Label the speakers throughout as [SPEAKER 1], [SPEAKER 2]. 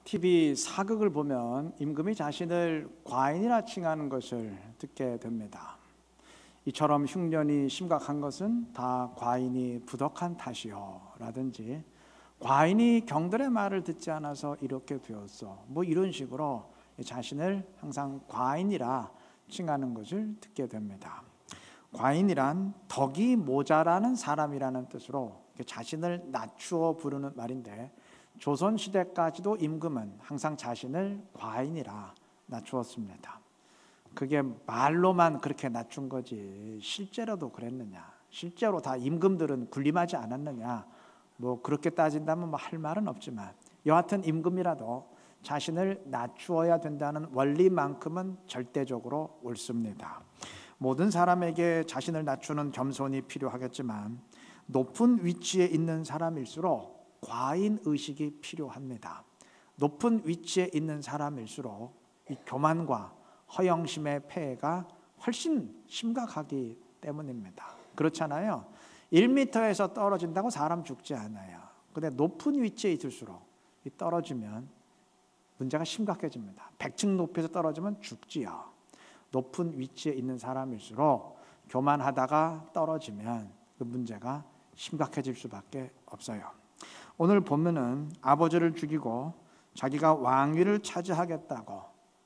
[SPEAKER 1] TV 사극을 보면 임금이 자신을 과인이라 칭하는 것을 듣게 됩니다. 이처럼 흉년이 심각한 것은 다 과인이 부덕한 탓이요 라든지 과인이 경들의 말을 듣지 않아서 이렇게 되었어 뭐 이런 식으로 자신을 항상 과인이라 칭하는 것을 듣게 됩니다. 과인이란 덕이 모자라는 사람이라는 뜻으로 자신을 낮추어 부르는 말인데 조선시대까지도 임금은 항상 자신을 과인이라 낮추었습니다. 그게 말로만 그렇게 낮춘 거지 실제로도 그랬느냐, 실제로 다 임금들은 군림하지 않았느냐, 뭐 그렇게 따진다면 뭐 할 말은 없지만 여하튼 임금이라도 자신을 낮추어야 된다는 원리만큼은 절대적으로 옳습니다. 모든 사람에게 자신을 낮추는 겸손이 필요하겠지만 높은 위치에 있는 사람일수록 과인 의식이 필요합니다. 높은 위치에 있는 사람일수록 이 교만과 허영심의 폐해가 훨씬 심각하기 때문입니다. 그렇잖아요. 1m에서 떨어진다고 사람 죽지 않아요. 근데 높은 위치에 있을수록 떨어지면 문제가 심각해집니다. 100층 높이에서 떨어지면 죽지요. 높은 위치에 있는 사람일수록 교만하다가 떨어지면 그 문제가 심각해질 수밖에 없어요. 오늘 보면은 아버지를 죽이고 자기가 왕위를 차지하겠다고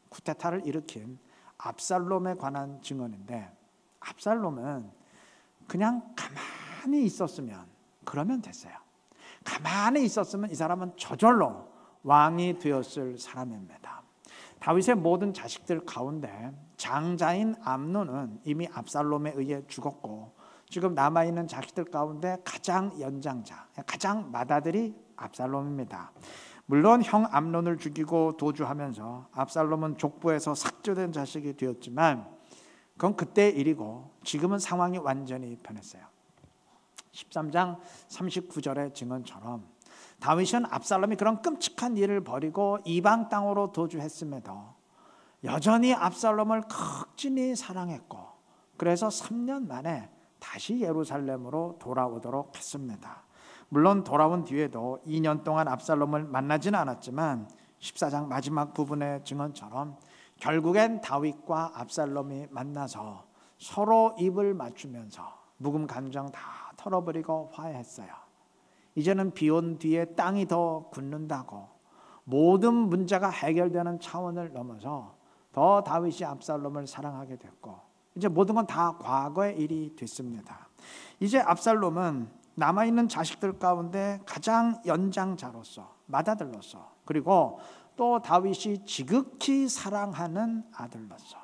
[SPEAKER 1] 쿠데타를 일으킨 압살롬에 관한 증언인데, 압살롬은 그냥 가만히 있었으면 그러면 됐어요. 가만히 있었으면 이 사람은 저절로 왕이 되었을 사람입니다. 다윗의 모든 자식들 가운데 장자인 암논은 이미 압살롬에 의해 죽었고 지금 남아있는 자식들 가운데 가장 연장자, 가장 맏아들이 압살롬입니다. 물론 형 암논을 죽이고 도주하면서 압살롬은 족보에서 삭제된 자식이 되었지만 그건 그때의 일이고 지금은 상황이 완전히 변했어요. 13장 39절의 증언처럼 다윗은 압살롬이 그런 끔찍한 일을 벌이고 이방 땅으로 도주했음에도 여전히 압살롬을 극진히 사랑했고 그래서 3년 만에 다시 예루살렘으로 돌아오도록 했습니다. 물론 돌아온 뒤에도 2년 동안 압살롬을 만나지는 않았지만 14장 마지막 부분의 증언처럼 결국엔 다윗과 압살롬이 만나서 서로 입을 맞추면서 묵은 감정 다 털어버리고 화해했어요. 이제는 비온 뒤에 땅이 더 굳는다고 모든 문제가 해결되는 차원을 넘어서 더 다윗이 압살롬을 사랑하게 됐고 이제 모든 건 다 과거의 일이 됐습니다. 이제 압살롬은 남아있는 자식들 가운데 가장 연장자로서, 맏아들로서, 그리고 또 다윗이 지극히 사랑하는 아들로서,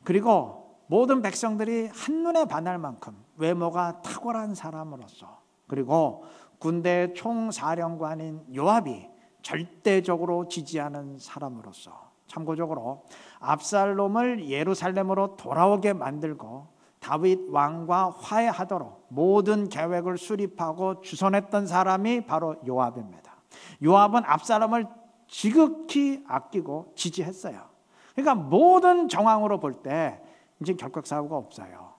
[SPEAKER 1] 그리고 모든 백성들이 한눈에 반할 만큼 외모가 탁월한 사람으로서, 그리고 군대 총사령관인 요압이 절대적으로 지지하는 사람으로서, 참고적으로 압살롬을 예루살렘으로 돌아오게 만들고 다윗 왕과 화해하도록 모든 계획을 수립하고 주선했던 사람이 바로 요압입니다. 요압은 압살롬을 지극히 아끼고 지지했어요. 그러니까 모든 정황으로 볼 때 이제 결격사유가 없어요.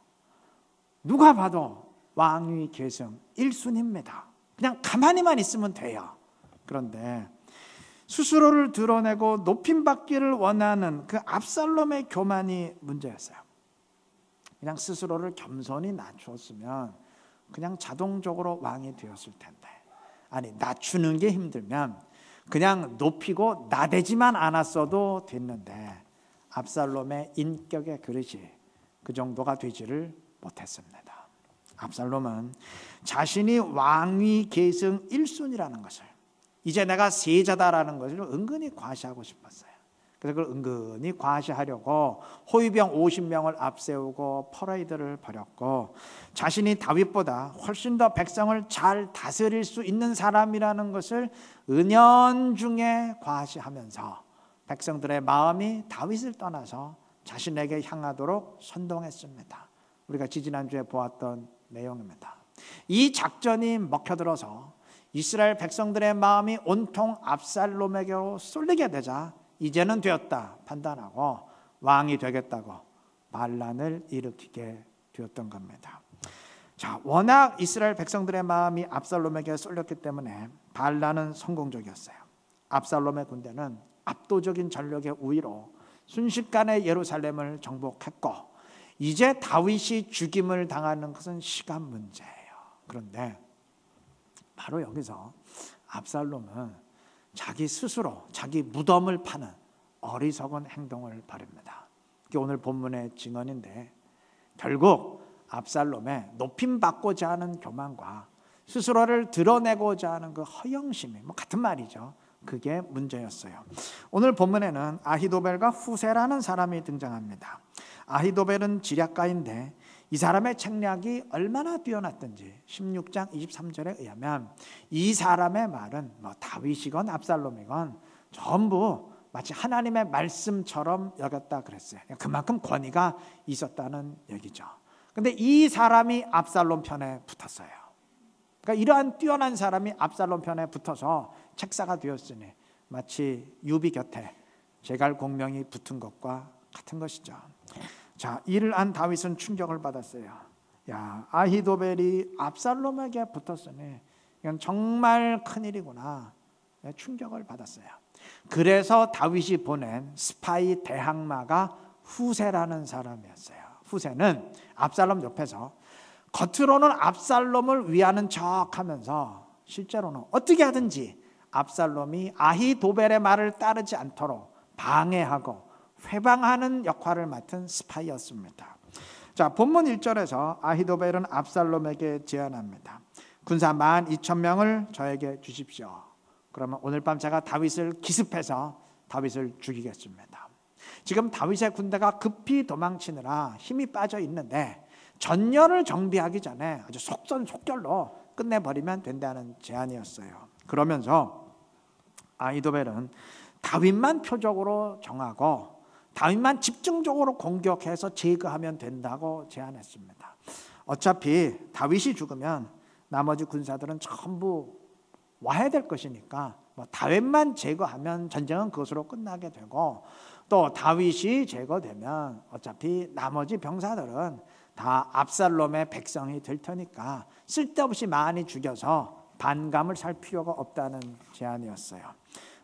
[SPEAKER 1] 누가 봐도 왕위 계승 1순위입니다. 그냥 가만히만 있으면 돼요. 그런데 스스로를 드러내고 높임받기를 원하는 그 압살롬의 교만이 문제였어요. 그냥 스스로를 겸손히 낮추었으면 그냥 자동적으로 왕이 되었을 텐데, 아니 낮추는 게 힘들면 그냥 높이고 나대지만 않았어도 됐는데 압살롬의 인격의 그릇이 그 정도가 되지를 못했습니다. 압살롬은 자신이 왕위 계승 1순위라는 것을, 이제 내가 세자다라는 것을 은근히 과시하고 싶었어요. 그래서 그걸 은근히 과시하려고 호위병 50명을 앞세우고 퍼레이드를 벌였고 자신이 다윗보다 훨씬 더 백성을 잘 다스릴 수 있는 사람이라는 것을 은연중에 과시하면서 백성들의 마음이 다윗을 떠나서 자신에게 향하도록 선동했습니다. 우리가 지지난주에 보았던 내용입니다. 이 작전이 먹혀들어서 이스라엘 백성들의 마음이 온통 압살롬에게로 쏠리게 되자 이제는 되었다 판단하고 왕이 되겠다고 반란을 일으키게 되었던 겁니다. 자, 워낙 이스라엘 백성들의 마음이 압살롬에게 쏠렸기 때문에 반란은 성공적이었어요. 압살롬의 군대는 압도적인 전력의 우위로 순식간에 예루살렘을 정복했고 이제 다윗이 죽임을 당하는 것은 시간 문제예요. 그런데 바로 여기서 압살롬은 자기 스스로 자기 무덤을 파는 어리석은 행동을 벌입니다. 이게 오늘 본문의 증언인데 결국 압살롬의 높임받고자 하는 교만과 스스로를 드러내고자 하는 그 허영심이 같은 말이죠. 그게 문제였어요. 오늘 본문에는 아히도벨과 후세라는 사람이 등장합니다. 아히도벨은 지략가인데 이 사람의 책략이 얼마나 뛰어났던지 16장 23절에 의하면 이 사람의 말은 다윗이건 압살롬이건 전부 마치 하나님의 말씀처럼 여겼다 그랬어요. 그만큼 권위가 있었다는 얘기죠. 근데 이 사람이 압살롬 편에 붙었어요. 그러니까 이러한 뛰어난 사람이 압살롬 편에 붙어서 책사가 되었으니 마치 유비 곁에 제갈 공명이 붙은 것과 같은 것이죠. 자, 이를 안 다윗은 충격을 받았어요. 야, 아히도벨이 압살롬에게 붙었으니 이건 정말 큰일이구나. 충격을 받았어요. 그래서 다윗이 보낸 스파이 대항마가 후세라는 사람이었어요. 후세는 압살롬 옆에서 겉으로는 압살롬을 위하는 척하면서 실제로는 어떻게 하든지 압살롬이 아히도벨의 말을 따르지 않도록 방해하고 회방하는 역할을 맡은 스파이였습니다. 자, 본문 1절에서 아히도벨은 압살롬에게 제안합니다. 군사 12,000명을 저에게 주십시오. 그러면 오늘 밤 제가 다윗을 기습해서 다윗을 죽이겠습니다. 지금 다윗의 군대가 급히 도망치느라 힘이 빠져 있는데 전열을 정비하기 전에 아주 속전속결로 끝내버리면 된다는 제안이었어요. 그러면서 아히도벨은 다윗만 표적으로 정하고 다윗만 집중적으로 공격해서 제거하면 된다고 제안했습니다. 어차피 다윗이 죽으면 나머지 군사들은 전부 와야 될 것이니까 다윗만 제거하면 전쟁은 그것으로 끝나게 되고 또 다윗이 제거되면 어차피 나머지 병사들은 다 압살롬의 백성이 될 테니까 쓸데없이 많이 죽여서 반감을 살 필요가 없다는 제안이었어요.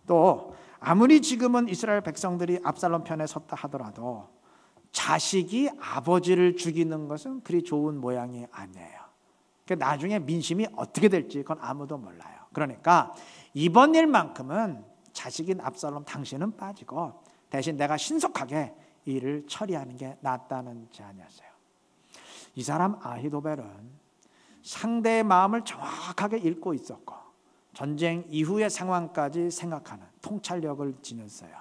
[SPEAKER 1] 또 아무리 지금은 이스라엘 백성들이 압살롬 편에 섰다 하더라도 자식이 아버지를 죽이는 것은 그리 좋은 모양이 아니에요. 나중에 민심이 어떻게 될지 그건 아무도 몰라요. 그러니까 이번 일만큼은 자식인 압살롬 당신은 빠지고 대신 내가 신속하게 이 일을 처리하는 게 낫다는 제안이었어요. 이 사람 아히도벨은 상대의 마음을 정확하게 읽고 있었고 전쟁 이후의 상황까지 생각하는 통찰력을 지녔어요.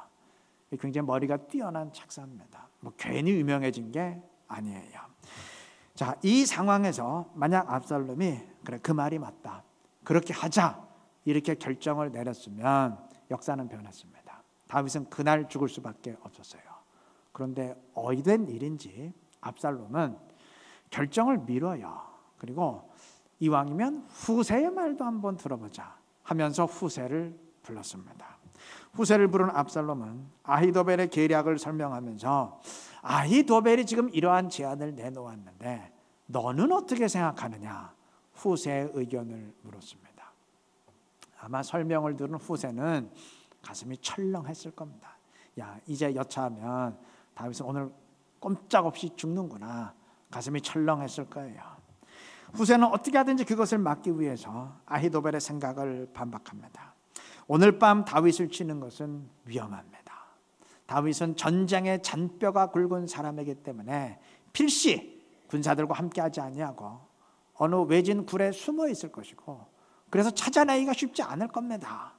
[SPEAKER 1] 굉장히 머리가 뛰어난 책사입니다. 괜히 유명해진 게 아니에요. 자, 이 상황에서 만약 압살롬이 그래 그 말이 맞다, 그렇게 하자 이렇게 결정을 내렸으면 역사는 변했습니다. 다윗은 그날 죽을 수밖에 없었어요. 그런데 어이된 일인지 압살롬은 결정을 미뤄요. 그리고 이왕이면 후세의 말도 한번 들어보자 하면서 후세를 불렀습니다. 후세를 부른 압살롬은 아히도벨의 계략을 설명하면서 아히도벨이 지금 이러한 제안을 내놓았는데 너는 어떻게 생각하느냐 후세의 의견을 물었습니다. 아마 설명을 들은 후세는 가슴이 철렁했을 겁니다. 야, 이제 여차하면 다윗은 오늘 꼼짝없이 죽는구나. 가슴이 철렁했을 거예요. 후세는 어떻게 하든지 그것을 막기 위해서 아히도벨의 생각을 반박합니다. 오늘 밤 다윗을 치는 것은 위험합니다. 다윗은 전쟁의 잔뼈가 굵은 사람이기 때문에 필시 군사들과 함께하지 아니하고 어느 외진 굴에 숨어 있을 것이고 그래서 찾아내기가 쉽지 않을 겁니다.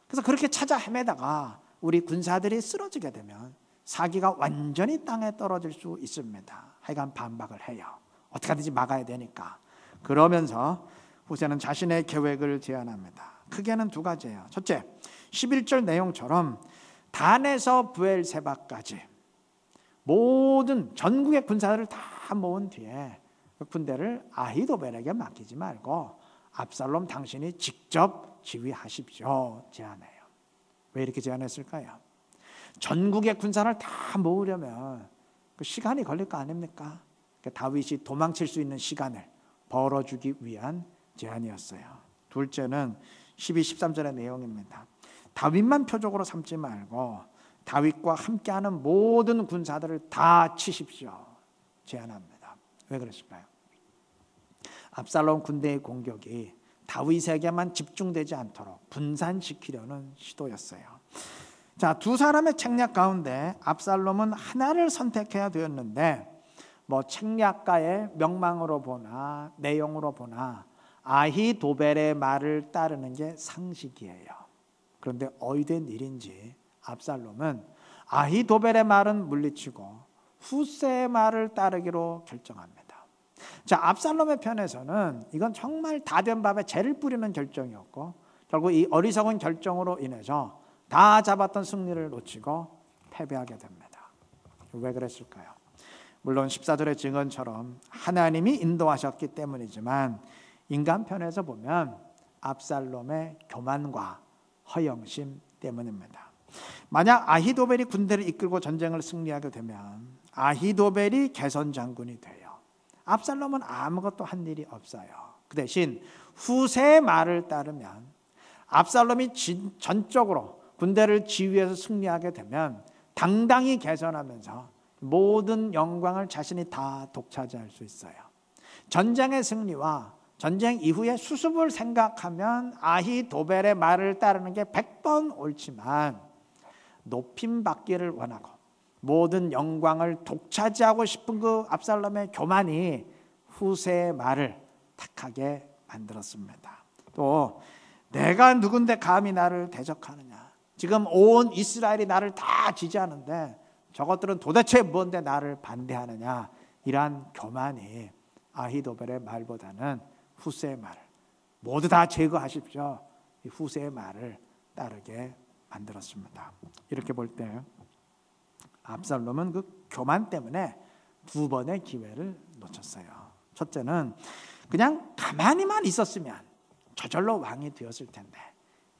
[SPEAKER 1] 그래서 그렇게 찾아 헤매다가 우리 군사들이 쓰러지게 되면 사기가 완전히 땅에 떨어질 수 있습니다. 하여간 반박을 해요. 어떻게 하든지 막아야 되니까. 그러면서 후세는 자신의 계획을 제안합니다. 크게는 두 가지예요. 첫째, 11절 내용처럼 단에서 브엘세바까지 모든 전국의 군사들을 다 모은 뒤에 그 군대를 아히도벨에게 맡기지 말고 압살롬 당신이 직접 지휘하십시오 제안해요. 왜 이렇게 제안했을까요? 전국의 군사를 다 모으려면 그 시간이 걸릴 거 아닙니까? 다윗이 도망칠 수 있는 시간을 벌어주기 위한 제안이었어요. 둘째는 12, 13절의 내용입니다. 다윗만 표적으로 삼지 말고 다윗과 함께하는 모든 군사들을 다 치십시오 제안합니다. 왜 그랬을까요? 압살롬 군대의 공격이 다윗에게만 집중되지 않도록 분산시키려는 시도였어요. 자, 두 사람의 책략 가운데 압살롬은 하나를 선택해야 되었는데 뭐 책략가의 명망으로 보나 내용으로 보나 아히도벨의 말을 따르는 게 상식이에요. 그런데 어이된 일인지 압살롬은 아히도벨의 말은 물리치고 후세의 말을 따르기로 결정합니다. 자, 압살롬의 편에서는 이건 정말 다 된 밥에 재를 뿌리는 결정이었고 결국 이 어리석은 결정으로 인해서 다 잡았던 승리를 놓치고 패배하게 됩니다. 왜 그랬을까요? 물론 14절의 증언처럼 하나님이 인도하셨기 때문이지만 인간 편에서 보면 압살롬의 교만과 허영심 때문입니다. 만약 아히도벨이 군대를 이끌고 전쟁을 승리하게 되면 아히도벨이 개선 장군이 돼요. 압살롬은 아무것도 한 일이 없어요. 그 대신 후세의 말을 따르면 압살롬이 전적으로 군대를 지휘해서 승리하게 되면 당당히 개선하면서 모든 영광을 자신이 다 독차지할 수 있어요. 전쟁의 승리와 전쟁 이후의 수습을 생각하면 아히도벨의 말을 따르는 게 100번 옳지만 높임 받기를 원하고 모든 영광을 독차지하고 싶은 그 압살롬의 교만이 후세의 말을 택하게 만들었습니다. 또 내가 누군데 감히 나를 대적하느냐, 지금 온 이스라엘이 나를 다 지지하는데 저것들은 도대체 뭔데 나를 반대하느냐, 이러한 교만이 아히도벨의 말보다는 후세의 말을 모두 다 제거하십시오, 이 후세의 말을 따르게 만들었습니다. 이렇게 볼 때 압살롬은 그 교만 때문에 두 번의 기회를 놓쳤어요. 첫째는 그냥 가만히만 있었으면 저절로 왕이 되었을 텐데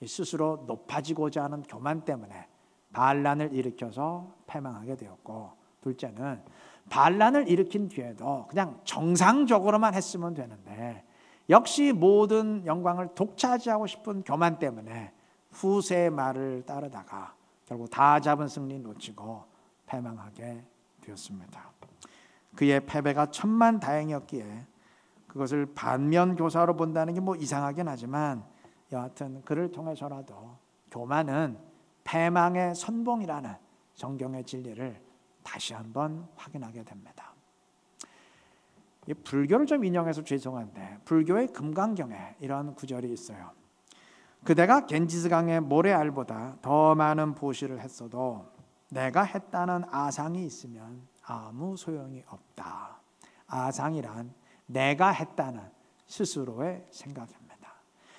[SPEAKER 1] 스스로 높아지고자 하는 교만 때문에 반란을 일으켜서 패망하게 되었고, 둘째는 반란을 일으킨 뒤에도 그냥 정상적으로만 했으면 되는데 역시 모든 영광을 독차지하고 싶은 교만 때문에 후세의 말을 따르다가 결국 다 잡은 승리 놓치고 패망하게 되었습니다. 그의 패배가 천만다행이었기에 그것을 반면교사로 본다는 게 뭐 이상하긴 하지만 여하튼 그를 통해서라도 교만은 패망의 선봉이라는 성경의 진리를 다시 한번 확인하게 됩니다. 불교를 좀 인용해서 죄송한데 불교의 금강경에 이런 구절이 있어요. 그대가 겐지스강의 모래알보다 더 많은 보시를 했어도 내가 했다는 아상이 있으면 아무 소용이 없다. 아상이란 내가 했다는 스스로의 생각입니다.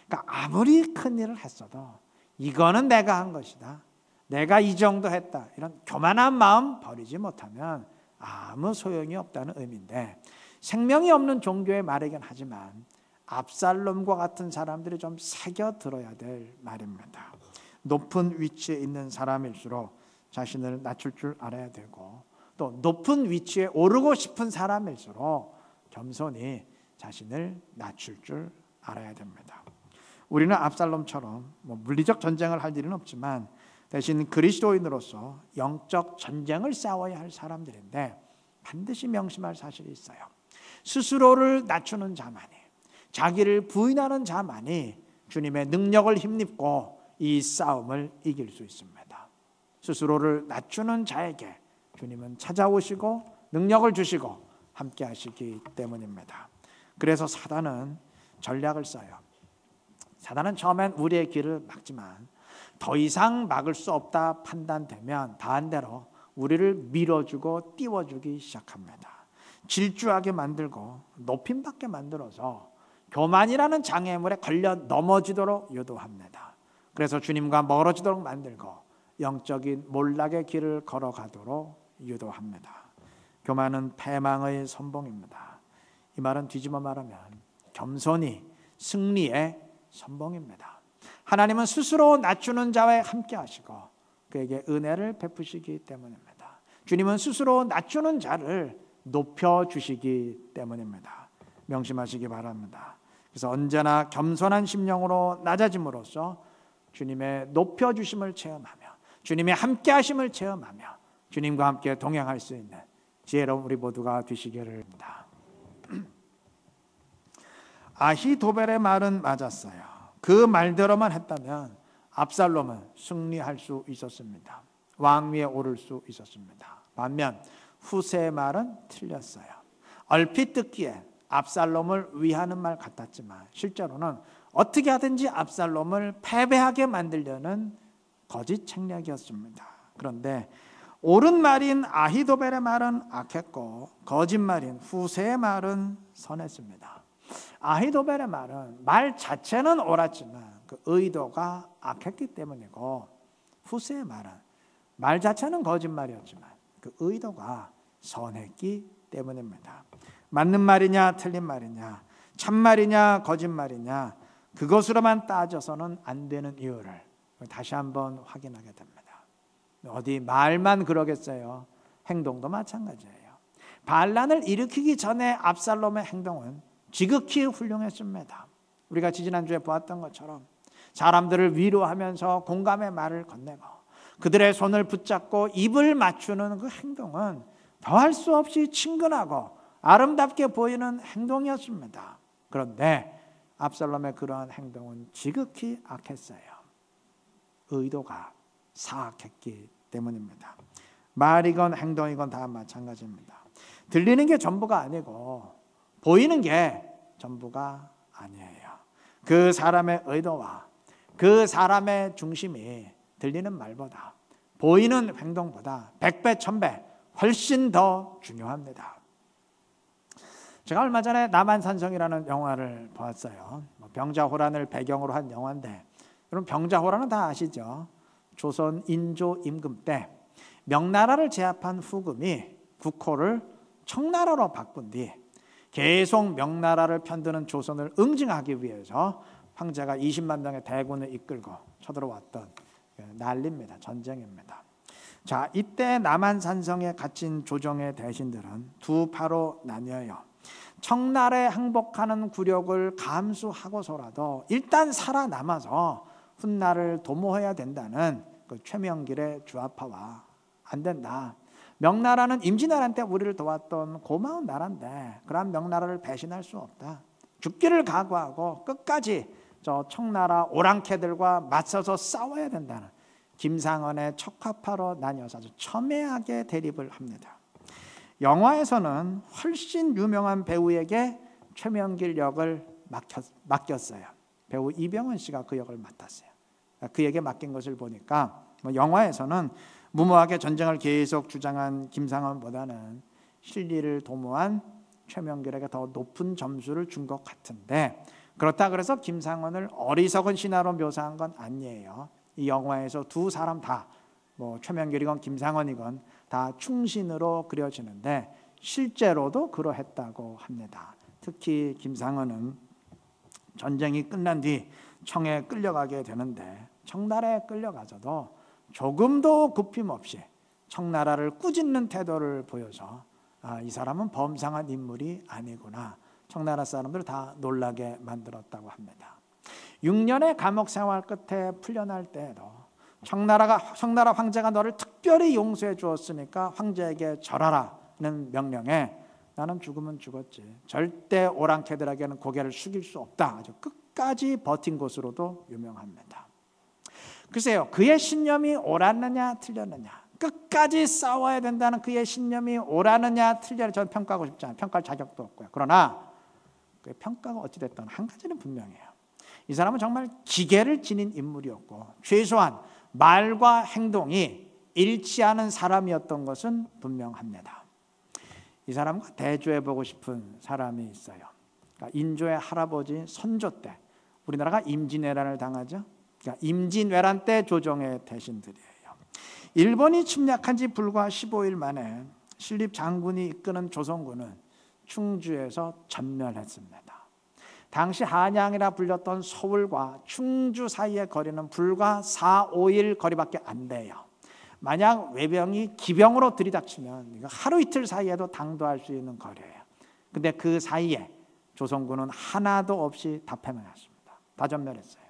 [SPEAKER 1] 그러니까 아무리 큰 일을 했어도 이거는 내가 한 것이다, 내가 이 정도 했다, 이런 교만한 마음 버리지 못하면 아무 소용이 없다는 의미인데, 생명이 없는 종교의 말이긴 하지만 압살롬과 같은 사람들이 좀 새겨 들어야 될 말입니다. 높은 위치에 있는 사람일수록 자신을 낮출 줄 알아야 되고, 또 높은 위치에 오르고 싶은 사람일수록 겸손히 자신을 낮출 줄 알아야 됩니다. 우리는 압살롬처럼 물리적 전쟁을 할 일은 없지만 대신 그리스도인으로서 영적 전쟁을 싸워야 할 사람들인데 반드시 명심할 사실이 있어요. 스스로를 낮추는 자만이, 자기를 부인하는 자만이 주님의 능력을 힘입고 이 싸움을 이길 수 있습니다. 스스로를 낮추는 자에게 주님은 찾아오시고 능력을 주시고 함께 하시기 때문입니다. 그래서 사단은 전략을 써요. 사단은 처음엔 우리의 길을 막지만 더 이상 막을 수 없다 판단되면 반대로 우리를 밀어주고 띄워주기 시작합니다. 질주하게 만들고 높임받게 만들어서 교만이라는 장애물에 걸려 넘어지도록 유도합니다. 그래서 주님과 멀어지도록 만들고 영적인 몰락의 길을 걸어가도록 유도합니다. 교만은 패망의 선봉입니다. 이 말은 뒤집어 말하면 겸손이 승리의 선봉입니다. 하나님은 스스로 낮추는 자와 함께 하시고 그에게 은혜를 베푸시기 때문입니다. 주님은 스스로 낮추는 자를 높여주시기 때문입니다. 명심하시기 바랍니다. 그래서 언제나 겸손한 심령으로 낮아짐으로써 주님의 높여주심을 체험하며 주님의 함께하심을 체험하며 주님과 함께 동행할 수 있는 지혜로운 우리 모두가 되시기를 바랍니다. 아히도벨의 말은 맞았어요. 그 말대로만 했다면 압살롬은 승리할 수 있었습니다. 왕위에 오를 수 있었습니다. 반면 후세의 말은 틀렸어요. 얼핏 듣기에 압살롬을 위하는 말 같았지만 실제로는 어떻게 하든지 압살롬을 패배하게 만들려는 거짓 책략이었습니다. 그런데 옳은 말인 아히도벨의 말은 악했고 거짓말인 후세의 말은 선했습니다. 아히도벨의 말은 말 자체는 옳았지만 그 의도가 악했기 때문이고 후세의 말은 말 자체는 거짓말이었지만 그 의도가 선했기 때문입니다. 맞는 말이냐 틀린 말이냐 참말이냐 거짓말이냐 그것으로만 따져서는 안 되는 이유를 다시 한번 확인하게 됩니다. 어디 말만 그러겠어요. 행동도 마찬가지예요. 반란을 일으키기 전에 압살롬의 행동은 지극히 훌륭했습니다. 우리가 지지난주에 보았던 것처럼 사람들을 위로하면서 공감의 말을 건네고 그들의 손을 붙잡고 입을 맞추는 그 행동은 더할 수 없이 친근하고 아름답게 보이는 행동이었습니다. 그런데 압살롬의 그러한 행동은 지극히 악했어요. 의도가 사악했기 때문입니다. 말이건 행동이건 다 마찬가지입니다. 들리는 게 전부가 아니고 보이는 게 전부가 아니에요. 그 사람의 의도와 그 사람의 중심이 들리는 말보다 보이는 행동보다 100배, 1000배 훨씬 더 중요합니다. 제가 얼마 전에 남한산성이라는 영화를 보았어요. 병자호란을 배경으로 한 영화인데 여러분 병자호란은 다 아시죠? 조선 인조 임금 때 명나라를 제압한 후금이 국호를 청나라로 바꾼 뒤 계속 명나라를 편드는 조선을 응징하기 위해서 황제가 20만 명의 대군을 이끌고 쳐들어왔던 난리입니다. 전쟁입니다. 자, 이때 남한산성에 갇힌 조정의 대신들은 두 파로 나뉘어요. 청나라에 항복하는 굴욕을 감수하고서라도 일단 살아남아서 훗날을 도모해야 된다는 그 최명길의 주화파와 안 된다. 명나라는 임진왜란 때 우리를 도왔던 고마운 나라인데 그런 명나라를 배신할 수 없다. 죽기를 각오하고 끝까지 저 청나라 오랑캐들과 맞서서 싸워야 된다는 김상헌의 척화파로 나뉘어서 아주 첨예하게 대립을 합니다. 영화에서는 훨씬 유명한 배우에게 최명길 역을 맡겼어요. 배우 이병헌 씨가 그 역을 맡았어요. 그에게 맡긴 것을 보니까 영화에서는 무모하게 전쟁을 계속 주장한 김상헌보다는 실리를 도모한 최명길에게 더 높은 점수를 준 것 같은데 그렇다 그래서 김상헌을 어리석은 신하로 묘사한 건 아니에요. 이 영화에서 두 사람 다 최명길이건 김상헌이건 다 충신으로 그려지는데 실제로도 그러했다고 합니다. 특히 김상헌은 전쟁이 끝난 뒤 청에 끌려가게 되는데 청나라에 끌려가서도 조금도 굽힘 없이 청나라를 꾸짖는 태도를 보여서 이 사람은 범상한 인물이 아니구나. 청나라 사람들을 다 놀라게 만들었다고 합니다. 6년의 감옥 생활 끝에 풀려날 때에도 청나라 황제가 너를 특별히 용서해 주었으니까 황제에게 절하라는 명령에 나는 죽으면 죽었지. 절대 오랑캐들에게는 고개를 숙일 수 없다. 아주 끝까지 버틴 것으로도 유명합니다. 글쎄요, 그의 신념이 옳았느냐 틀렸느냐, 끝까지 싸워야 된다는 그의 신념이 옳았느냐 틀렸느냐 저는 평가하고 싶지 않아요. 평가할 자격도 없고요. 그러나 그의 평가가 어찌됐든 한 가지는 분명해요. 이 사람은 정말 기계를 지닌 인물이었고 최소한 말과 행동이 일치하는 사람이었던 것은 분명합니다. 이 사람과 대조해보고 싶은 사람이 있어요. 그러니까 인조의 할아버지 선조 때 우리나라가 임진왜란을 당하죠. 그러니까 임진왜란 때 조정의 대신들이에요. 일본이 침략한 지 불과 15일 만에 신립 장군이 이끄는 조선군은 충주에서 전멸했습니다. 당시 한양이라 불렸던 서울과 충주 사이의 거리는 불과 4, 5일 거리밖에 안 돼요. 만약 외병이 기병으로 들이닥치면 하루 이틀 사이에도 당도할 수 있는 거리예요. 근데 그 사이에 조선군은 하나도 없이 다 패망했습니다. 다 전멸했어요.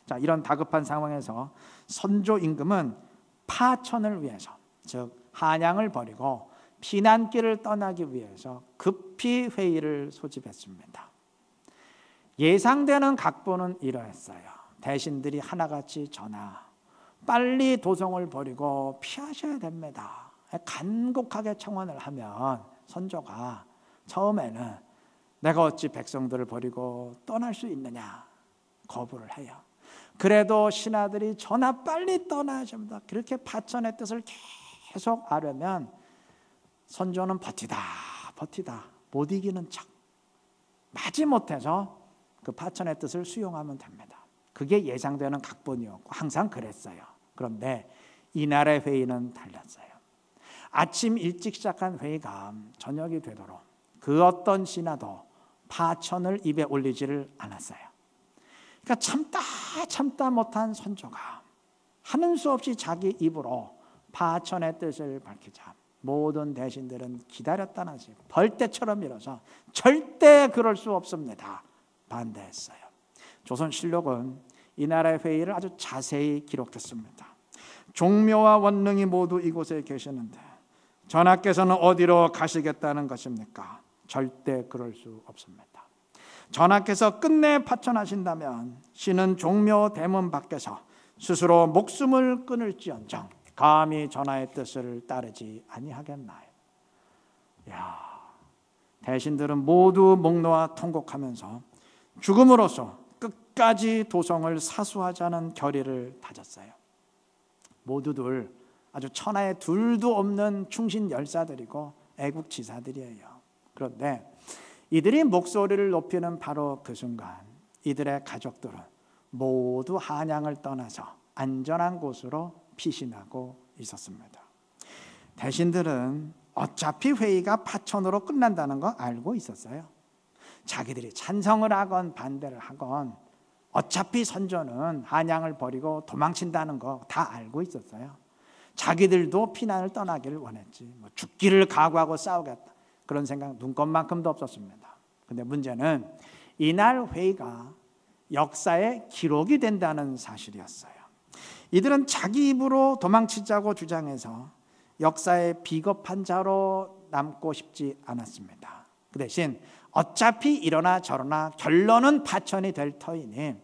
[SPEAKER 1] 자, 이런 다급한 상황에서 선조 임금은 파천을 위해서, 즉 한양을 버리고 피난길을 떠나기 위해서 급히 회의를 소집했습니다. 예상되는 각본은 이러했어요. 대신들이 하나같이 전하, 빨리 도성을 버리고 피하셔야 됩니다. 간곡하게 청원을 하면 선조가 처음에는 내가 어찌 백성들을 버리고 떠날 수 있느냐 거부를 해요. 그래도 신하들이 전하 빨리 떠나야 합니다. 그렇게 파천의 뜻을 계속 아려면 선조는 버티다 못 이기는 척 마지못해서 그 파천의 뜻을 수용하면 됩니다. 그게 예상되는 각본이었고 항상 그랬어요. 그런데 이날의 회의는 달랐어요. 아침 일찍 시작한 회의가 저녁이 되도록 그 어떤 신하도 파천을 입에 올리지를 않았어요. 그러니까 참다 못한 선조가 하는 수 없이 자기 입으로 파천의 뜻을 밝히자 모든 대신들은 기다렸다는 듯이 벌떼처럼 일어서 절대 그럴 수 없습니다 반대했어요. 조선실록은 이날의 회의를 아주 자세히 기록했습니다. 종묘와 원릉이 모두 이곳에 계시는데 전하께서는 어디로 가시겠다는 것입니까? 절대 그럴 수 없습니다. 전하께서 끝내 파천하신다면 신은 종묘 대문 밖에서 스스로 목숨을 끊을지언정 감히 전하의 뜻을 따르지 아니하겠나요? 야, 대신들은 모두 목 놓아 통곡하면서 죽음으로써 끝까지 도성을 사수하자는 결의를 다졌어요. 모두들 아주 천하에 둘도 없는 충신 열사들이고 애국지사들이에요. 그런데 이들이 목소리를 높이는 바로 그 순간 이들의 가족들은 모두 한양을 떠나서 안전한 곳으로 피신하고 있었습니다. 대신들은 어차피 회의가 파천으로 끝난다는 거 알고 있었어요. 자기들이 찬성을 하건 반대를 하건 어차피 선조는 한양을 버리고 도망친다는 거 다 알고 있었어요. 자기들도 피난을 떠나기를 원했지 죽기를 각오하고 싸우겠다 그런 생각 눈꼽만큼도 없었습니다. 그런데 문제는 이날 회의가 역사의 기록이 된다는 사실이었어요. 이들은 자기 입으로 도망치자고 주장해서 역사의 비겁한 자로 남고 싶지 않았습니다. 그 대신 어차피 이러나 저러나 결론은 파천이 될 터이니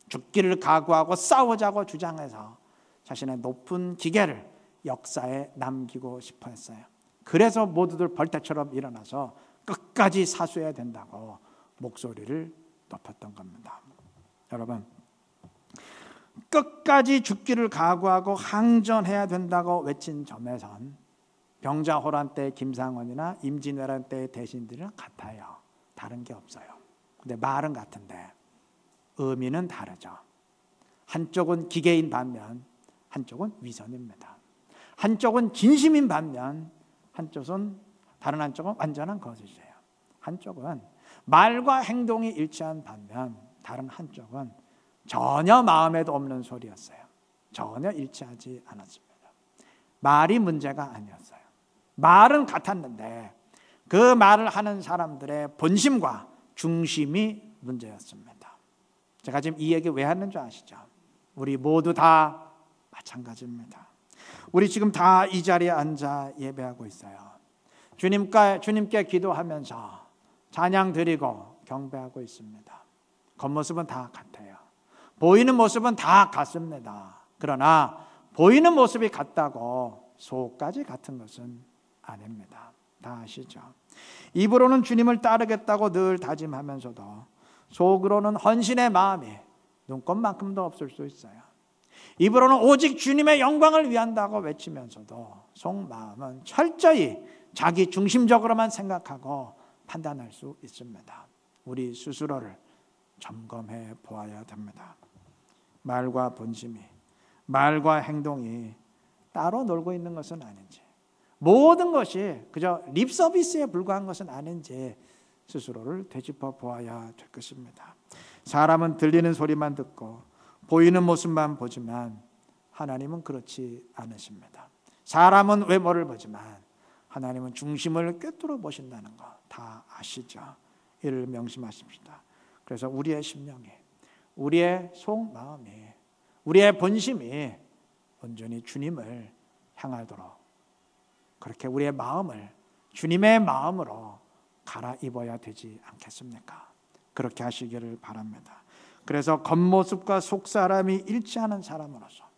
[SPEAKER 1] 죽기를 각오하고 싸우자고 주장해서 자신의 높은 기계를 역사에 남기고 싶어 했어요. 그래서 모두들 벌떼처럼 일어나서 끝까지 사수해야 된다고 목소리를 높였던 겁니다. 여러분, 끝까지 죽기를 각오하고 항전해야 된다고 외친 점에선 병자호란 때 김상원이나 임진왜란 때의 대신들이랑 같아요. 다른 게 없어요. 근데 말은 같은데 의미는 다르죠. 한쪽은 기계인 반면 한쪽은 위선입니다. 한쪽은 진심인 반면 다른 한쪽은 완전한 거짓이에요. 한쪽은 말과 행동이 일치한 반면 다른 한쪽은 전혀 마음에도 없는 소리였어요. 전혀 일치하지 않았습니다. 말이 문제가 아니었어요. 말은 같았는데 그 말을 하는 사람들의 본심과 중심이 문제였습니다. 제가 지금 이 얘기 왜 하는 줄 아시죠? 우리 모두 다 마찬가지입니다. 우리 지금 다 이 자리에 앉아 예배하고 있어요. 주님께 기도하면서 찬양 드리고 경배하고 있습니다. 겉모습은 다 같아요. 보이는 모습은 다 같습니다. 그러나 보이는 모습이 같다고 속까지 같은 것은 아닙니다. 다 아시죠? 입으로는 주님을 따르겠다고 늘 다짐하면서도 속으로는 헌신의 마음이 눈꼽만큼도 없을 수 있어요. 입으로는 오직 주님의 영광을 위한다고 외치면서도 속마음은 철저히 자기 중심적으로만 생각하고 판단할 수 있습니다. 우리 스스로를 점검해 보아야 됩니다. 말과 본심이, 말과 행동이 따로 놀고 있는 것은 아닌지, 모든 것이 그저 립 서비스에 불과한 것은 아닌지 스스로를 되짚어 보아야 될 것입니다. 사람은 들리는 소리만 듣고 보이는 모습만 보지만 하나님은 그렇지 않으십니다. 사람은 외모를 보지만 하나님은 중심을 꿰뚫어 보신다는 거 다 아시죠? 이를 명심하십시다. 그래서 우리의 심령이, 우리의 속마음이 우리의 본심이 온전히 주님을 향하도록 그렇게 우리의 마음을 주님의 마음으로 갈아입어야 되지 않겠습니까? 그렇게 하시기를 바랍니다. 그래서 겉모습과 속사람이 일치하는 사람으로서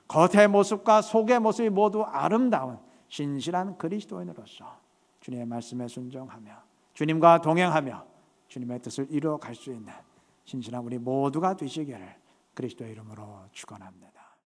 [SPEAKER 1] 겉의 모습과 속의 모습이 모두 아름다운 신실한 그리스도인으로서 주님의 말씀에 순종하며 주님과 동행하며 주님의 뜻을 이루어 갈 수 있는 신실한 우리 모두가 되시기를 그리스도의 이름으로 축원합니다.